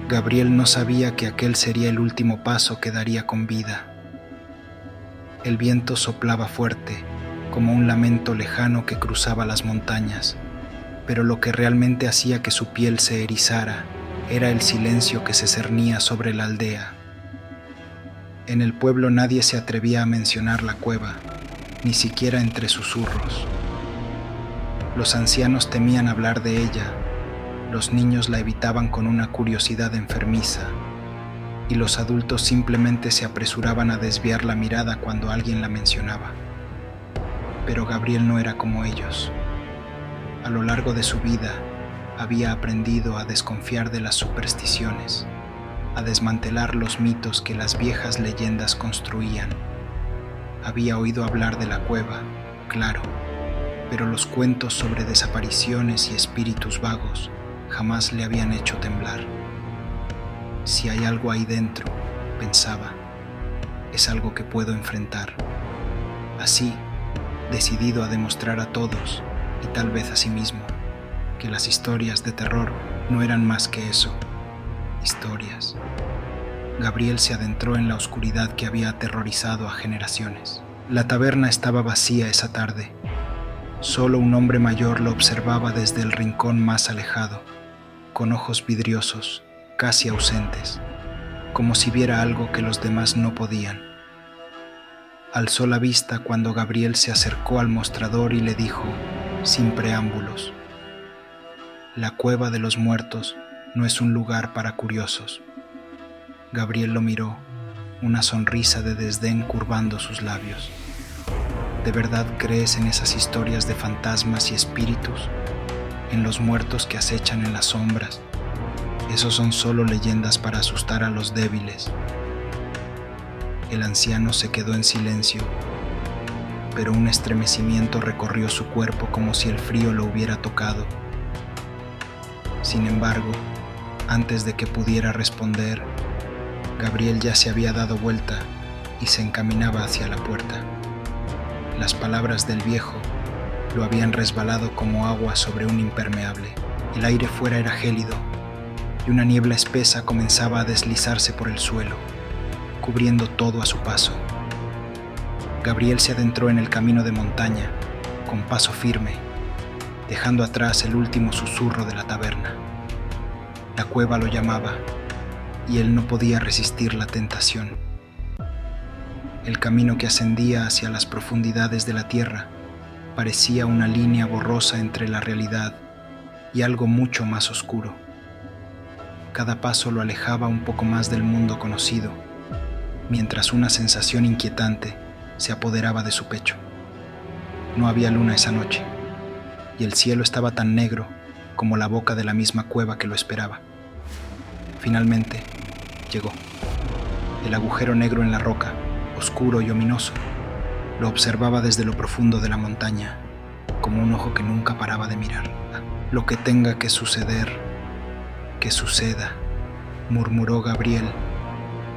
Gabriel no sabía que aquel sería el último paso que daría con vida. El viento soplaba fuerte, como un lamento lejano que cruzaba las montañas, pero lo que realmente hacía que su piel se erizara era el silencio que se cernía sobre la aldea. En el pueblo nadie se atrevía a mencionar la cueva, ni siquiera entre susurros. Los ancianos temían hablar de ella, los niños la evitaban con una curiosidad enfermiza, y los adultos simplemente se apresuraban a desviar la mirada cuando alguien la mencionaba. Pero Gabriel no era como ellos. A lo largo de su vida, había aprendido a desconfiar de las supersticiones, a desmantelar los mitos que las viejas leyendas construían. Había oído hablar de la cueva, claro, pero los cuentos sobre desapariciones y espíritus vagos jamás le habían hecho temblar. Si hay algo ahí dentro, pensaba, es algo que puedo enfrentar. Así, decidido a demostrar a todos, y tal vez a sí mismo, que las historias de terror no eran más que eso, historias. Gabriel se adentró en la oscuridad que había aterrorizado a generaciones. La taberna estaba vacía esa tarde. Solo un hombre mayor lo observaba desde el rincón más alejado, con ojos vidriosos, casi ausentes, como si viera algo que los demás no podían. Alzó la vista cuando Gabriel se acercó al mostrador y le dijo, sin preámbulos: «La cueva de los muertos no es un lugar para curiosos». Gabriel lo miró, una sonrisa de desdén curvando sus labios. ¿De verdad crees en esas historias de fantasmas y espíritus? ¿En los muertos que acechan en las sombras? Esos son solo leyendas para asustar a los débiles. El anciano se quedó en silencio, pero un estremecimiento recorrió su cuerpo como si el frío lo hubiera tocado. Sin embargo, antes de que pudiera responder, Gabriel ya se había dado vuelta y se encaminaba hacia la puerta. Las palabras del viejo lo habían resbalado como agua sobre un impermeable. El aire fuera era gélido y una niebla espesa comenzaba a deslizarse por el suelo, cubriendo todo a su paso. Gabriel se adentró en el camino de montaña, con paso firme, dejando atrás el último susurro de la taberna. La cueva lo llamaba, y él no podía resistir la tentación. El camino que ascendía hacia las profundidades de la tierra parecía una línea borrosa entre la realidad y algo mucho más oscuro. Cada paso lo alejaba un poco más del mundo conocido, mientras una sensación inquietante se apoderaba de su pecho. No había luna esa noche, y el cielo estaba tan negro como la boca de la misma cueva que lo esperaba. Finalmente, llegó. El agujero negro en la roca, oscuro y ominoso, lo observaba desde lo profundo de la montaña, como un ojo que nunca paraba de mirar. Lo que tenga que suceder, que suceda, murmuró Gabriel,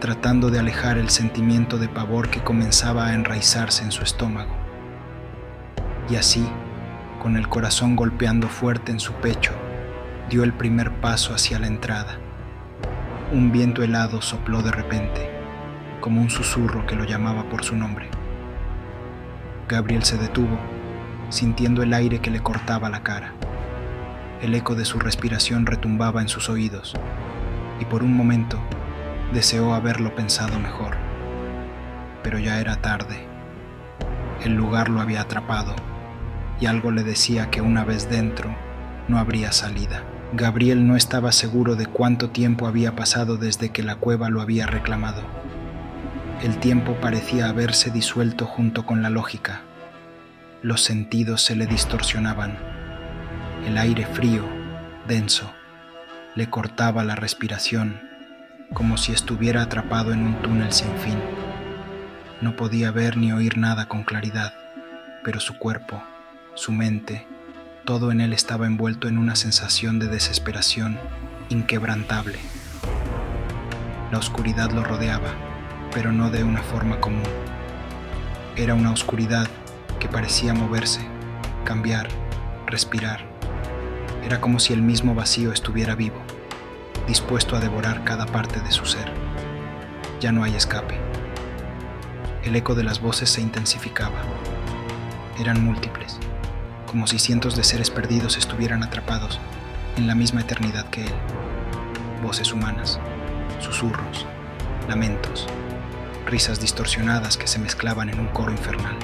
tratando de alejar el sentimiento de pavor que comenzaba a enraizarse en su estómago. Y así, con el corazón golpeando fuerte en su pecho, dio el primer paso hacia la entrada. Un viento helado sopló de repente, como un susurro que lo llamaba por su nombre. Gabriel se detuvo, sintiendo el aire que le cortaba la cara. El eco de su respiración retumbaba en sus oídos, y por un momento deseó haberlo pensado mejor. Pero ya era tarde. El lugar lo había atrapado, y algo le decía que una vez dentro no habría salida. Gabriel no estaba seguro de cuánto tiempo había pasado desde que la cueva lo había reclamado. El tiempo parecía haberse disuelto junto con la lógica. Los sentidos se le distorsionaban. El aire frío, denso, le cortaba la respiración, como si estuviera atrapado en un túnel sin fin. No podía ver ni oír nada con claridad, pero su cuerpo, su mente, todo en él estaba envuelto en una sensación de desesperación inquebrantable. La oscuridad lo rodeaba, pero no de una forma común. Era una oscuridad que parecía moverse, cambiar, respirar. Era como si el mismo vacío estuviera vivo. dispuesto a devorar cada parte de su ser. Ya no hay escape. El eco de las voces se intensificaba. Eran múltiples, como si cientos de seres perdidos estuvieran atrapados en la misma eternidad que él. Voces humanas, susurros, lamentos, risas distorsionadas que se mezclaban en un coro infernal.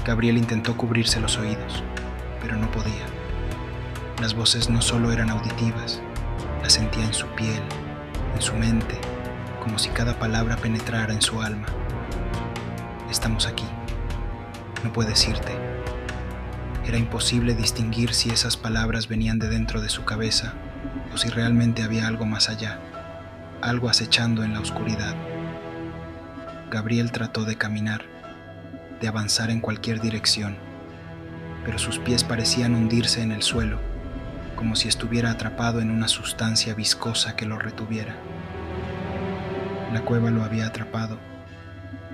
Gabriel intentó cubrirse los oídos, pero no podía. Las voces no solo eran auditivas, las sentía en su piel, en su mente, como si cada palabra penetrara en su alma. Estamos aquí. No puedes irte. Era imposible distinguir si esas palabras venían de dentro de su cabeza o si realmente había algo más allá, algo acechando en la oscuridad. Gabriel trató de caminar, de avanzar en cualquier dirección, pero sus pies parecían hundirse en el suelo, como si estuviera atrapado en una sustancia viscosa que lo retuviera. La cueva lo había atrapado,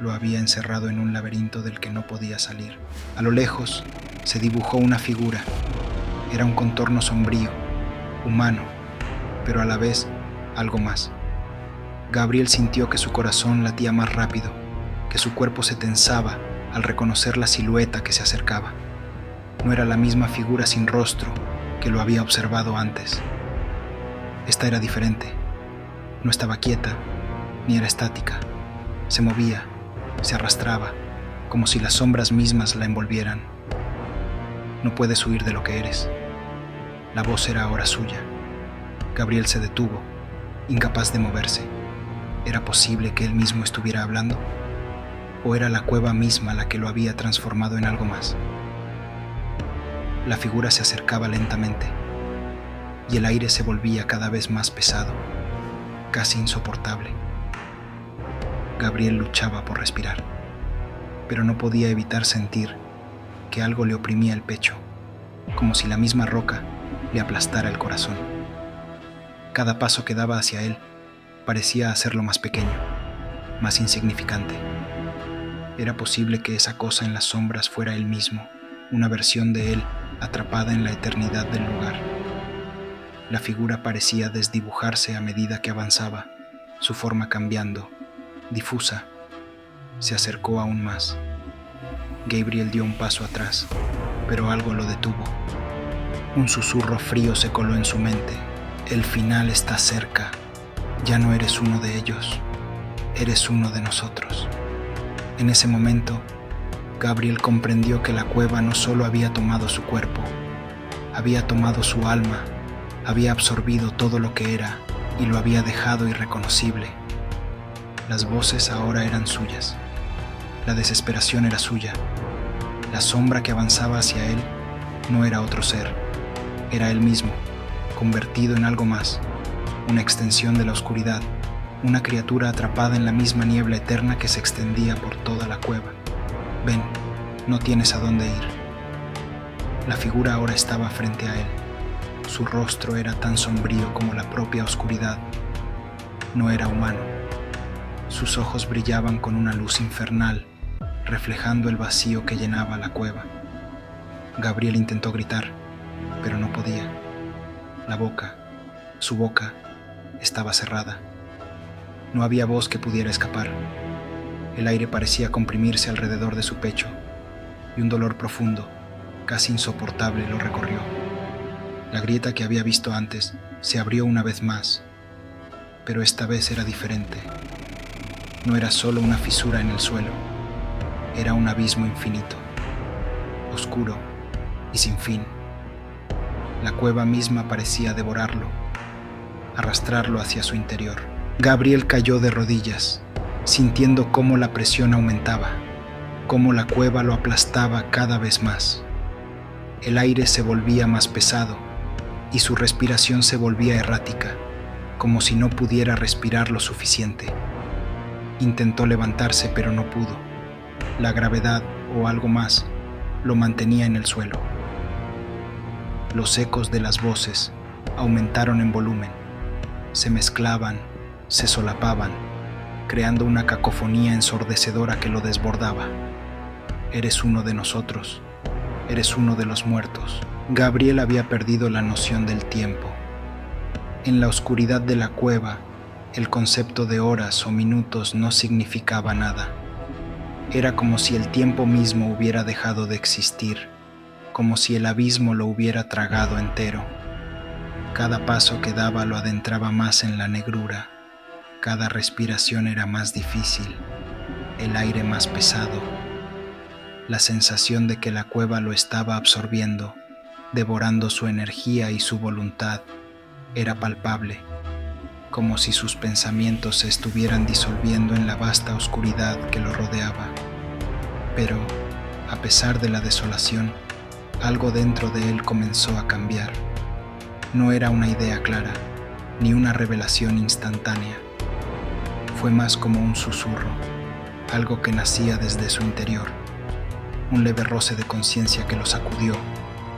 lo había encerrado en un laberinto del que no podía salir. A lo lejos se dibujó una figura. Era un contorno sombrío, humano, pero a la vez algo más. Gabriel sintió que su corazón latía más rápido, que su cuerpo se tensaba al reconocer la silueta que se acercaba. No era la misma figura sin rostro que lo había observado antes. Esta era diferente. No estaba quieta, ni era estática. Se movía, se arrastraba, como si las sombras mismas la envolvieran. No puedes huir de lo que eres. La voz era ahora suya. Gabriel se detuvo, incapaz de moverse. ¿Era posible que él mismo estuviera hablando? ¿O era la cueva misma la que lo había transformado en algo más? La figura se acercaba lentamente, y el aire se volvía cada vez más pesado, casi insoportable. Gabriel luchaba por respirar, pero no podía evitar sentir que algo le oprimía el pecho, como si la misma roca le aplastara el corazón. Cada paso que daba hacia él parecía hacerlo más pequeño, más insignificante. Era posible que esa cosa en las sombras fuera él mismo, una versión de él atrapada en la eternidad del lugar. La figura parecía desdibujarse a medida que avanzaba, su forma cambiando, difusa. Se acercó aún más. Gabriel dio un paso atrás, pero algo lo detuvo. Un susurro frío se coló en su mente. El final está cerca. Ya no eres uno de ellos, eres uno de nosotros. En ese momento, Gabriel comprendió que la cueva no solo había tomado su cuerpo, había tomado su alma, había absorbido todo lo que era y lo había dejado irreconocible. Las voces ahora eran suyas, la desesperación era suya, la sombra que avanzaba hacia él no era otro ser, era él mismo, convertido en algo más, una extensión de la oscuridad, una criatura atrapada en la misma niebla eterna que se extendía por toda la cueva. Ven, no tienes a dónde ir. La figura ahora estaba frente a él. Su rostro era tan sombrío como la propia oscuridad. No era humano. Sus ojos brillaban con una luz infernal, reflejando el vacío que llenaba la cueva. Gabriel intentó gritar, pero no podía. Su boca, estaba cerrada. No había voz que pudiera escapar. El aire parecía comprimirse alrededor de su pecho, y un dolor profundo, casi insoportable, lo recorrió. La grieta que había visto antes se abrió una vez más, pero esta vez era diferente. No era solo una fisura en el suelo, era un abismo infinito, oscuro y sin fin. La cueva misma parecía devorarlo, arrastrarlo hacia su interior. Gabriel cayó de rodillas, sintiendo cómo la presión aumentaba, cómo la cueva lo aplastaba cada vez más. El aire se volvía más pesado y su respiración se volvía errática, como si no pudiera respirar lo suficiente. Intentó levantarse, pero no pudo. La gravedad o algo más lo mantenía en el suelo. Los ecos de las voces aumentaron en volumen, se mezclaban, se solapaban, creando una cacofonía ensordecedora que lo desbordaba. Eres uno de nosotros, eres uno de los muertos. Gabriel había perdido la noción del tiempo. En la oscuridad de la cueva, el concepto de horas o minutos no significaba nada. Era como si el tiempo mismo hubiera dejado de existir, como si el abismo lo hubiera tragado entero. Cada paso que daba lo adentraba más en la negrura, cada respiración era más difícil, el aire más pesado. La sensación de que la cueva lo estaba absorbiendo, devorando su energía y su voluntad, era palpable, como si sus pensamientos se estuvieran disolviendo en la vasta oscuridad que lo rodeaba. Pero, a pesar de la desolación, algo dentro de él comenzó a cambiar. No era una idea clara, ni una revelación instantánea. Fue más como un susurro, algo que nacía desde su interior, un leve roce de conciencia que lo sacudió,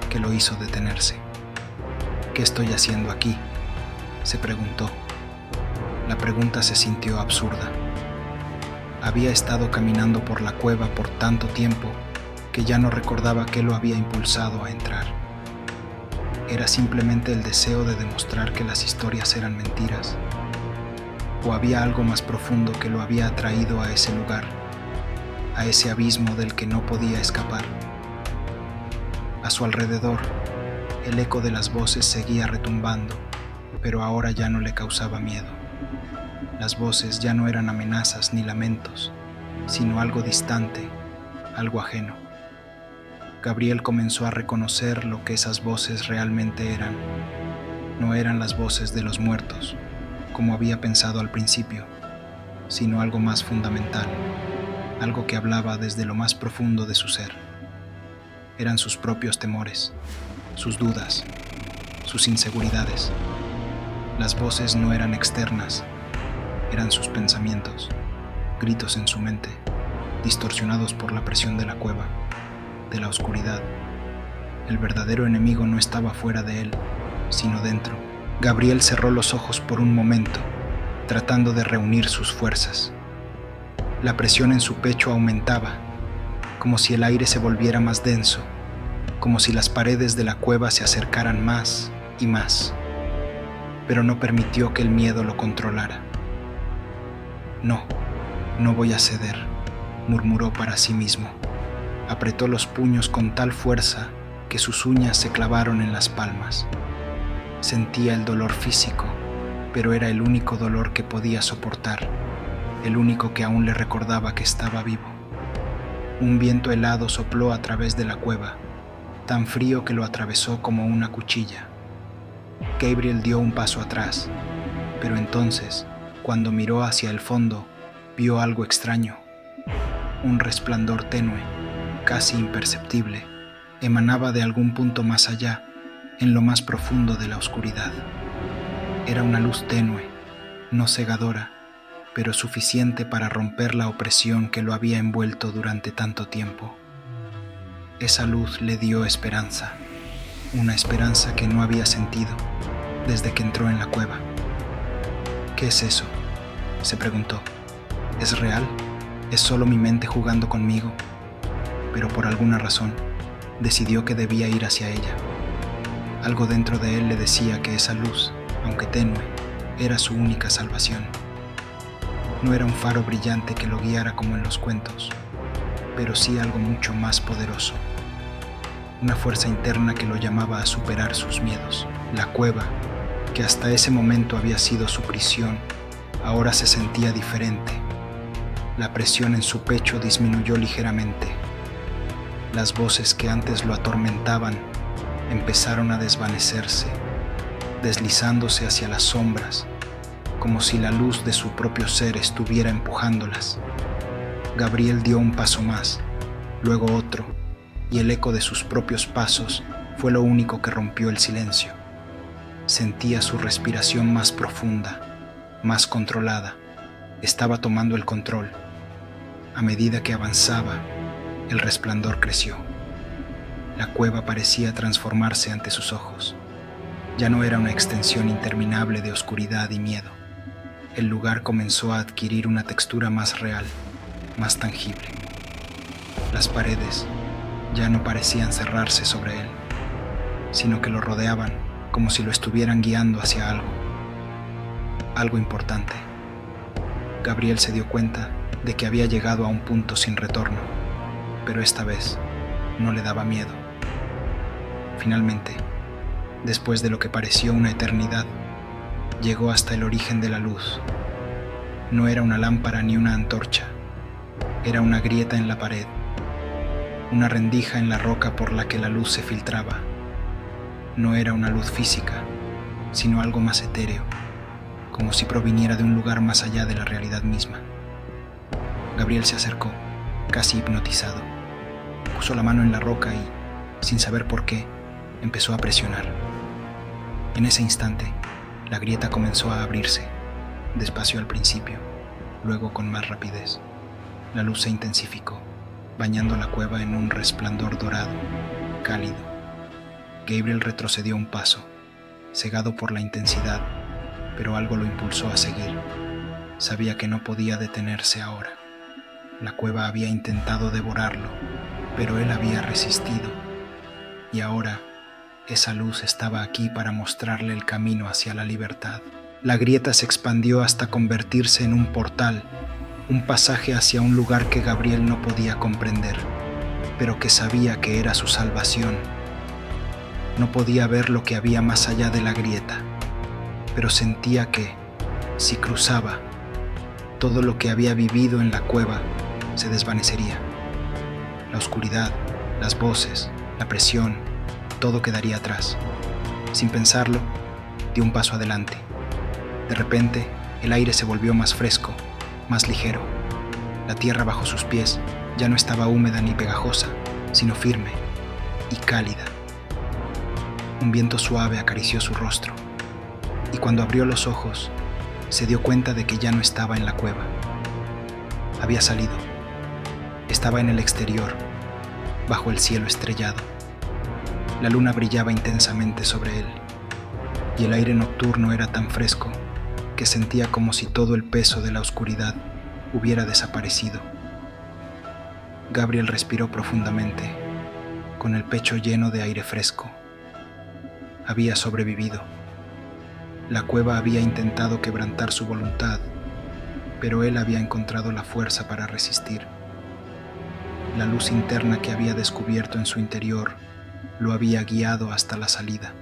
que lo hizo detenerse. ¿Qué estoy haciendo aquí?, se preguntó. La pregunta se sintió absurda. Había estado caminando por la cueva por tanto tiempo que ya no recordaba qué lo había impulsado a entrar. ¿Era simplemente el deseo de demostrar que las historias eran mentiras? ¿O había algo más profundo que lo había atraído a ese lugar, a ese abismo del que no podía escapar? A su alrededor, el eco de las voces seguía retumbando, pero ahora ya no le causaba miedo. Las voces ya no eran amenazas ni lamentos, sino algo distante, algo ajeno. Gabriel comenzó a reconocer lo que esas voces realmente eran. No eran las voces de los muertos, como había pensado al principio, sino algo más fundamental, algo que hablaba desde lo más profundo de su ser. Eran sus propios temores, sus dudas, sus inseguridades. Las voces no eran externas, eran sus pensamientos, gritos en su mente, distorsionados por la presión de la cueva, de la oscuridad. El verdadero enemigo no estaba fuera de él, sino dentro. Gabriel cerró los ojos por un momento, tratando de reunir sus fuerzas. La presión en su pecho aumentaba, como si el aire se volviera más denso, como si las paredes de la cueva se acercaran más y más. Pero no permitió que el miedo lo controlara. No voy a ceder, murmuró para sí mismo. Apretó los puños con tal fuerza que sus uñas se clavaron en las palmas. Sentía el dolor físico, pero era el único dolor que podía soportar, el único que aún le recordaba que estaba vivo. Un viento helado sopló a través de la cueva, tan frío que lo atravesó como una cuchilla. Gabriel dio un paso atrás, pero entonces, cuando miró hacia el fondo, vio algo extraño. Un resplandor tenue, casi imperceptible, emanaba de algún punto más allá, en lo más profundo de la oscuridad. Era una luz tenue, no cegadora, pero suficiente para romper la opresión que lo había envuelto durante tanto tiempo. Esa luz le dio esperanza, una esperanza que no había sentido desde que entró en la cueva. ¿Qué es eso?, se preguntó. ¿Es real? ¿Es solo mi mente jugando conmigo? Pero por alguna razón, decidió que debía ir hacia ella. Algo dentro de él le decía que esa luz, aunque tenue, era su única salvación. No era un faro brillante que lo guiara como en los cuentos, pero sí algo mucho más poderoso. Una fuerza interna que lo llamaba a superar sus miedos. La cueva, que hasta ese momento había sido su prisión, ahora se sentía diferente. La presión en su pecho disminuyó ligeramente. Las voces que antes lo atormentaban empezaron a desvanecerse, deslizándose hacia las sombras, como si la luz de su propio ser estuviera empujándolas. Gabriel dio un paso más, luego otro, y el eco de sus propios pasos fue lo único que rompió el silencio. Sentía su respiración más profunda, más controlada. Estaba tomando el control. A medida que avanzaba, el resplandor creció. La cueva parecía transformarse ante sus ojos. Ya no era una extensión interminable de oscuridad y miedo. El lugar comenzó a adquirir una textura más real, más tangible. Las paredes ya no parecían cerrarse sobre él, sino que lo rodeaban como si lo estuvieran guiando hacia algo. algo importante. Gabriel se dio cuenta de que había llegado a un punto sin retorno, pero esta vez no le daba miedo. Finalmente, después de lo que pareció una eternidad, llegó hasta el origen de la luz. No era una lámpara ni una antorcha, era una grieta en la pared, una rendija en la roca por la que la luz se filtraba. No era una luz física, sino algo más etéreo, como si proviniera de un lugar más allá de la realidad misma. Gabriel se acercó, casi hipnotizado. Puso la mano en la roca y, sin saber por qué, empezó a presionar. En ese instante, la grieta comenzó a abrirse, despacio al principio, luego con más rapidez. La luz se intensificó, bañando la cueva en un resplandor dorado, cálido. Gabriel retrocedió un paso, cegado por la intensidad, pero algo lo impulsó a seguir. Sabía que no podía detenerse ahora. La cueva había intentado devorarlo, pero él había resistido. Y ahora, esa luz estaba aquí para mostrarle el camino hacia la libertad. La grieta se expandió hasta convertirse en un portal, un pasaje hacia un lugar que Gabriel no podía comprender, pero que sabía que era su salvación. No podía ver lo que había más allá de la grieta, pero sentía que, si cruzaba, todo lo que había vivido en la cueva se desvanecería. La oscuridad, las voces, la presión, todo quedaría atrás. Sin pensarlo, dio un paso adelante. De repente, el aire se volvió más fresco, más ligero. La tierra bajo sus pies ya no estaba húmeda ni pegajosa, sino firme y cálida. Un viento suave acarició su rostro, y cuando abrió los ojos, se dio cuenta de que ya no estaba en la cueva. Había salido. Estaba en el exterior, bajo el cielo estrellado. La luna brillaba intensamente sobre él, y el aire nocturno era tan fresco que sentía como si todo el peso de la oscuridad hubiera desaparecido. Gabriel respiró profundamente, con el pecho lleno de aire fresco. Había sobrevivido. La cueva había intentado quebrantar su voluntad, pero él había encontrado la fuerza para resistir. La luz interna que había descubierto en su interior lo había guiado hasta la salida.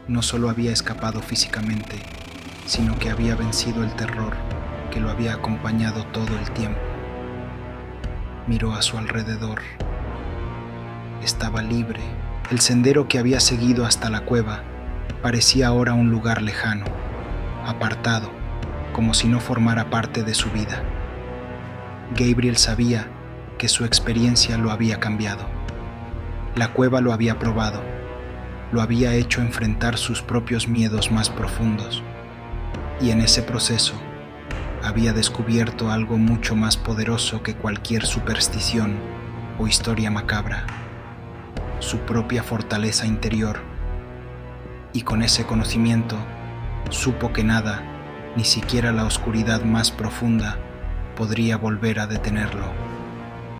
No solo había escapado físicamente, sino que había vencido el terror que lo había acompañado todo el tiempo. Miró a su alrededor. Estaba libre. El sendero que había seguido hasta la cueva parecía ahora un lugar lejano, apartado, como si no formara parte de su vida. Gabriel sabía que su experiencia lo había cambiado. La cueva lo había probado, lo había hecho enfrentar sus propios miedos más profundos, y en ese proceso había descubierto algo mucho más poderoso que cualquier superstición o historia macabra: su propia fortaleza interior. Y con ese conocimiento supo que nada, ni siquiera la oscuridad más profunda, podría volver a detenerlo.